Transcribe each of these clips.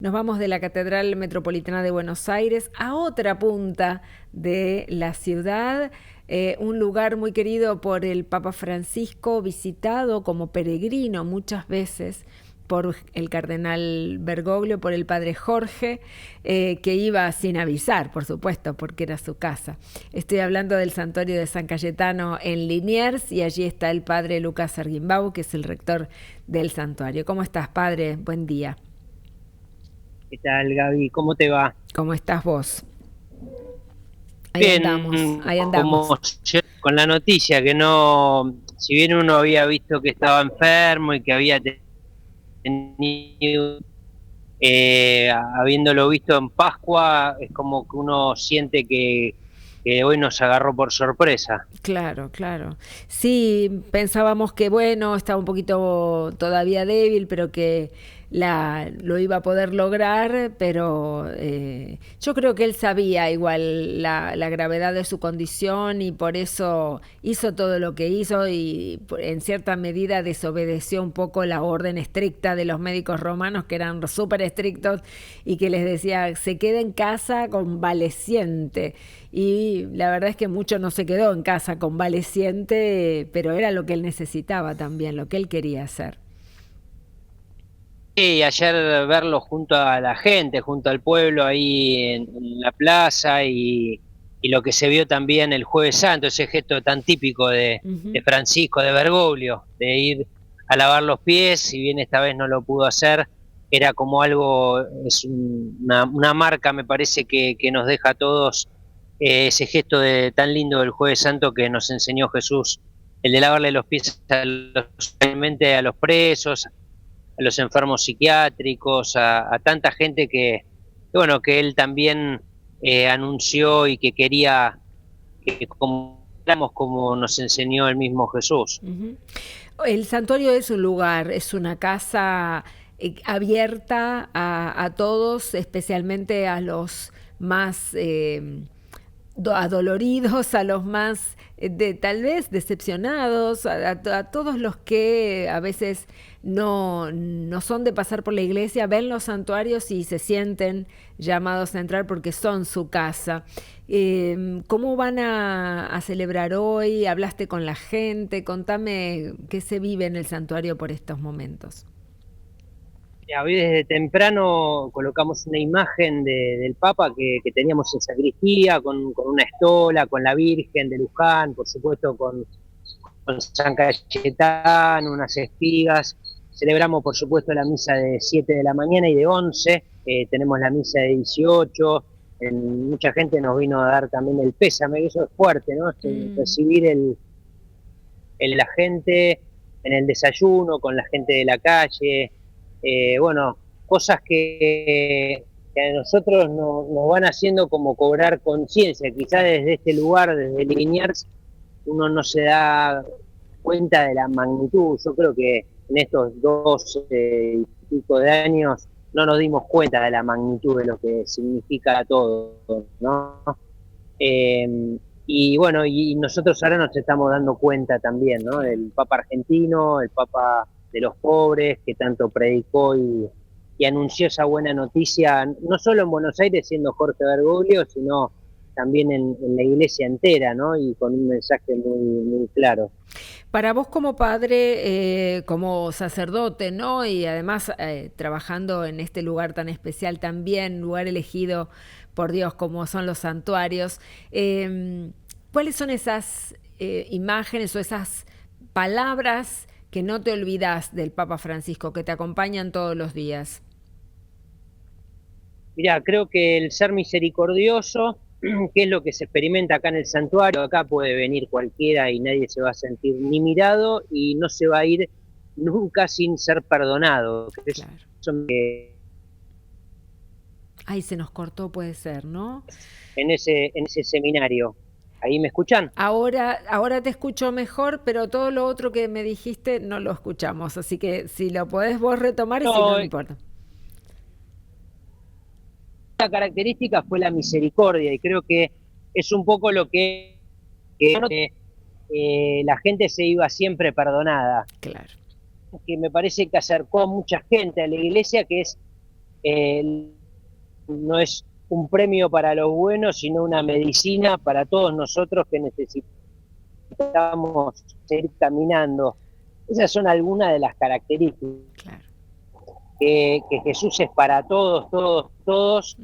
Nos vamos de la Catedral Metropolitana de Buenos Aires a otra punta de la ciudad, un lugar muy querido por el Papa Francisco, visitado como peregrino muchas veces por el cardenal Bergoglio, por el padre Jorge, que iba sin avisar, por supuesto, porque era su casa. Estoy hablando del santuario de San Cayetano en Liniers y allí está el padre Lucas Arguimbau, que es el rector del santuario. ¿Cómo estás, padre? Buen día. ¿Qué tal, Gaby? ¿Cómo te va? ¿Cómo estás vos? Ahí andamos, Bien, ahí andamos. como con la noticia que no, si bien uno había visto que estaba enfermo y que había tenido, habiéndolo visto en Pascua, es como que uno siente que hoy nos agarró por sorpresa. Claro, claro. Sí, pensábamos que bueno, estaba un poquito todavía débil, pero que lo iba a poder lograr, pero yo creo que él sabía igual la gravedad de su condición y por eso hizo todo lo que hizo y en cierta medida desobedeció un poco la orden estricta de los médicos romanos, que eran súper estrictos y que les decía, se quede en casa convaleciente. Y la verdad es que mucho no se quedó en casa convaleciente, pero era lo que él necesitaba también, lo que él quería hacer. Y ayer verlo junto a la gente, junto al pueblo ahí en la plaza y lo que se vio también el Jueves Santo, ese gesto tan típico de Ujú. Francisco de Bergoglio, de ir a lavar los pies, si bien esta vez no lo pudo hacer, era como algo, una marca me parece que nos deja a todos ese gesto tan lindo del Jueves Santo que nos enseñó Jesús, el de lavarle los pies a los presos, a los enfermos psiquiátricos, a tanta gente bueno, que él también anunció y que quería que como nos enseñó el mismo Jesús. Ujú. El santuario es un lugar, es una casa abierta a todos, especialmente a los más adoloridos, a los más tal vez decepcionados, a todos los que a veces no son de pasar por la iglesia, ven los santuarios y se sienten llamados a entrar porque son su casa. ¿Cómo van a celebrar hoy? ¿Hablaste con la gente? Contame qué se vive en el santuario por estos momentos. Hoy desde temprano colocamos una imagen del Papa que teníamos en sacristía, con una estola, con la Virgen de Luján, por supuesto con San Cayetano, unas espigas. Celebramos, por supuesto, la misa de 7 de la mañana y de 11. Tenemos la misa de 18. Mucha gente nos vino a dar también el pésame, y eso es fuerte, ¿no? Mm. Recibir la gente en el desayuno, con la gente de la calle. Bueno, cosas que a nosotros nos van haciendo como cobrar conciencia. Quizás desde este lugar, desde Liniers, uno no se da cuenta de la magnitud. Yo creo que en estos 12 y pico de años no nos dimos cuenta de la magnitud de lo que significa todo, ¿no? Y bueno, y nosotros ahora nos estamos dando cuenta también, ¿no? Claro. Del Papa argentino, el Papa de los pobres, que tanto predicó y anunció esa buena noticia, no solo en Buenos Aires siendo Jorge Bergoglio, sino también en la iglesia entera, ¿no? Y con un mensaje muy claro. Para vos como padre, como sacerdote, ¿no? Y además trabajando en este lugar tan especial también, lugar elegido por Dios como son los santuarios, ¿cuáles son esas imágenes o esas palabras que no te olvidas del Papa Francisco, que te acompañan todos los días? Mirá, creo que el ser misericordioso, que es lo que se experimenta acá en el santuario, acá puede venir cualquiera y nadie se va a sentir ni mirado y no se va a ir nunca sin ser perdonado. Que eso Claro. me- Ay, se nos cortó, puede ser, ¿no? en ese seminario. ¿Ahí me escuchan? Ahora te escucho mejor, pero todo lo otro que me dijiste no lo escuchamos, así que si lo podés vos retomar y si no, No, no importa. la característica fue la misericordia y creo que es un poco lo que la gente se iba siempre perdonada, Claro. que me parece que acercó a mucha gente a la iglesia, que es no es un premio para los buenos, sino una medicina para todos nosotros que necesitamos seguir caminando. Esas son algunas de las características, Claro. que Jesús es para todos, todos, todos.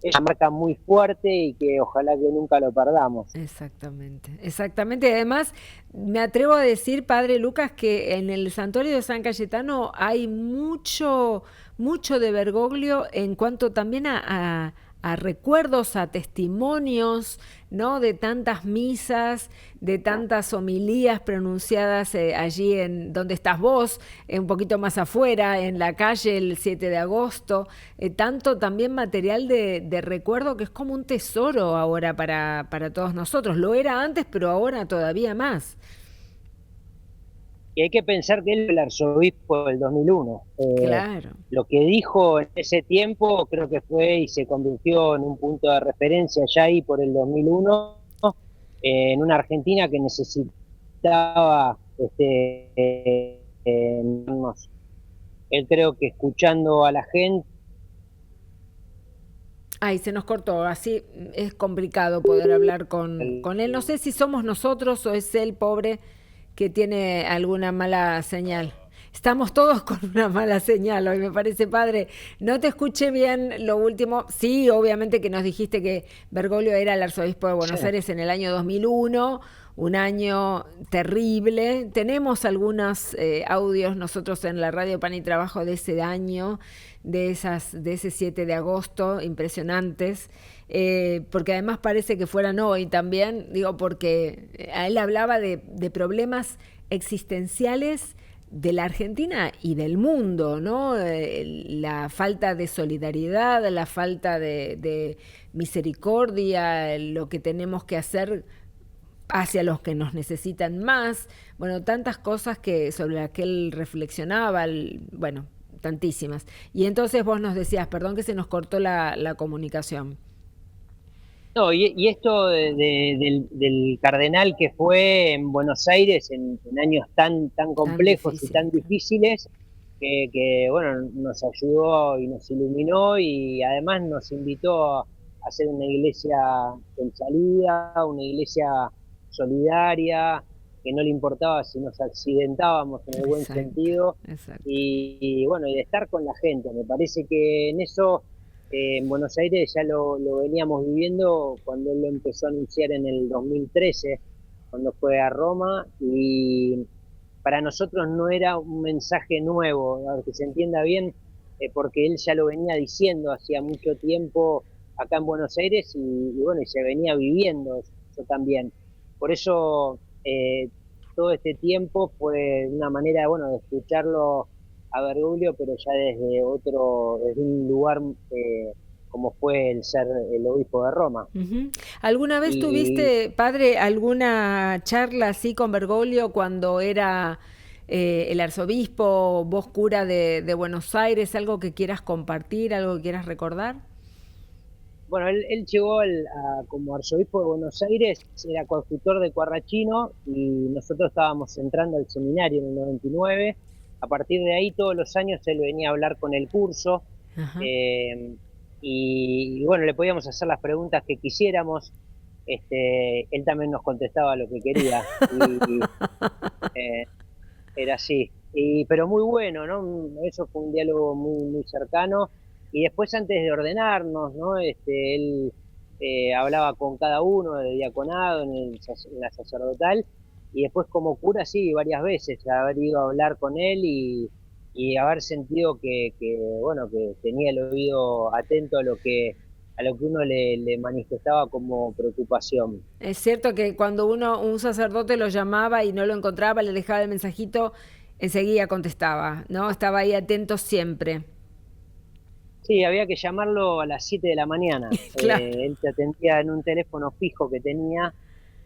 Es una marca muy fuerte y que ojalá que nunca lo perdamos. Exactamente, exactamente. Además, me atrevo a decir, Padre Lucas, que en el Santuario de San Cayetano hay mucho, mucho de Bergoglio en cuanto también a recuerdos, a testimonios, ¿no? De tantas misas, de tantas homilías pronunciadas allí en donde estás vos, un poquito más afuera, en la calle el 7 de agosto. Tanto también material de recuerdo que es como un tesoro ahora para todos nosotros. Lo era antes, pero ahora todavía más. Y hay que pensar que él es el arzobispo del 2001. Claro, Lo que dijo en ese tiempo creo que fue y se convirtió en un punto de referencia ya ahí por el 2001, en una Argentina que necesitaba él creo que escuchando a la gente. ay, se nos cortó, así es complicado poder hablar con él. No sé si somos nosotros o es él, pobre, que tiene alguna mala señal. Estamos todos con una mala señal hoy, me parece, padre. No te escuché bien lo último. Sí, obviamente que nos dijiste que Bergoglio era el arzobispo de Sí. Buenos Aires en el año 2001, un año terrible. Tenemos algunos audios nosotros en la radio Pan y Trabajo de ese año, de ese 7 de agosto, impresionantes, porque además parece que fueran hoy también, digo, porque a él hablaba de problemas existenciales de la Argentina y del mundo, ¿no? La falta de solidaridad, la falta de misericordia, lo que tenemos que hacer hacia los que nos necesitan más, bueno, tantas cosas que sobre las que él reflexionaba, bueno, tantísimas. Y entonces vos nos decías, perdón que se nos cortó la comunicación. No, y esto del cardenal que fue en Buenos Aires en años tan Tan complejos y difícil. tan difíciles, bueno, nos ayudó y nos iluminó y además nos invitó a hacer una iglesia en salida, una iglesia solidaria, que no le importaba si nos accidentábamos en el buen Exacto, sentido, exacto. y bueno, y de estar con la gente. Me parece que en eso en Buenos Aires ya lo veníamos viviendo cuando él lo empezó a anunciar en el 2013, cuando fue a Roma, y para nosotros no era un mensaje nuevo, a ver, que se entienda bien, porque él ya lo venía diciendo hacía mucho tiempo acá en Buenos Aires y bueno, y se venía viviendo eso también. Por eso todo este tiempo fue una manera, bueno, de escucharlo a Bergoglio, pero ya desde un lugar como fue el ser el obispo de Roma. Ujú. ¿Alguna vez Y tuviste, padre, alguna charla así con Bergoglio cuando era el arzobispo, vos cura de Buenos Aires, algo que quieras compartir, algo que quieras recordar? bueno, él llegó como arzobispo de Buenos Aires, era consultor de Cuarrachino y nosotros estábamos entrando al seminario en el 99. A partir de ahí, todos los años él venía a hablar con el curso, Ajá. eh, y bueno, le podíamos hacer las preguntas que quisiéramos. Él también nos contestaba lo que quería y eh, era así. Pero muy bueno, ¿no? Eso fue un diálogo muy cercano. Y después, antes de ordenarnos, ¿no? Él hablaba con cada uno de diaconado en la sacerdotal, y después como cura, sí, varias veces, haber ido a hablar con él y haber sentido bueno, que tenía el oído atento a lo que uno le manifestaba como preocupación. Es cierto que cuando un sacerdote lo llamaba y no lo encontraba, le dejaba el mensajito, enseguida contestaba, ¿no? Estaba ahí atento siempre. Sí, había que llamarlo a las 7 de la mañana. Claro. Él te atendía en un teléfono fijo que tenía.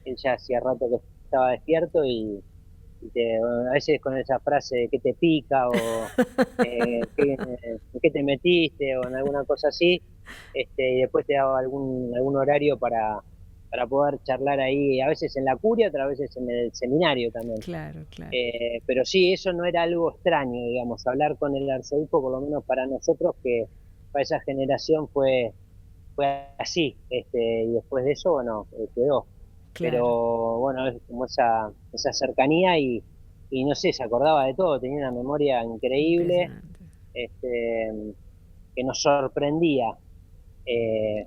Él ya hacía rato que estaba despierto a veces con esa frase de qué te pica o en qué te metiste o en alguna cosa así, y después te daba algún horario para poder charlar ahí, a veces en la curia, otras veces en el seminario también. Claro, claro. Pero sí, eso no era algo extraño, digamos, hablar con el arzobispo, por lo menos para nosotros, que para esa generación fue así, y después de eso, bueno, quedó. Claro. Pero bueno, es como esa cercanía y no sé, se acordaba de todo, tenía una memoria increíble, Impresionante. este, que nos sorprendía. Eh,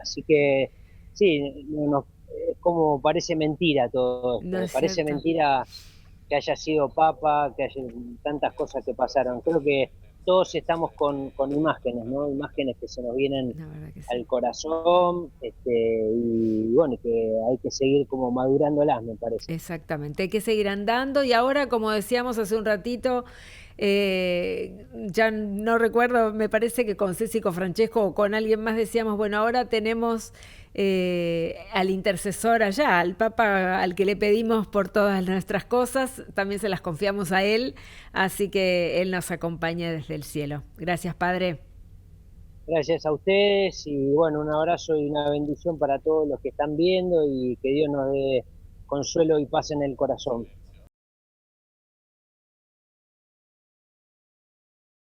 Así que sí, es como parece mentira todo ¿No esto, es parece cierto? mentira que haya sido papa, que haya tantas cosas que pasaron. Creo que todos estamos con imágenes, ¿no? Imágenes que se nos vienen La verdad que sí. al corazón, y bueno, que hay que seguir como madurándolas, me parece. Exactamente, hay que seguir andando y ahora, como decíamos hace un ratito, ya no recuerdo, me parece que con Ceci, con Francesco o con alguien más decíamos, bueno, ahora tenemos al intercesor allá, al Papa al que le pedimos por todas nuestras cosas, también se las confiamos a él, así que él nos acompaña desde el cielo. Gracias, Padre. Gracias a ustedes y bueno, un abrazo y una bendición para todos los que están viendo y que Dios nos dé consuelo y paz en el corazón.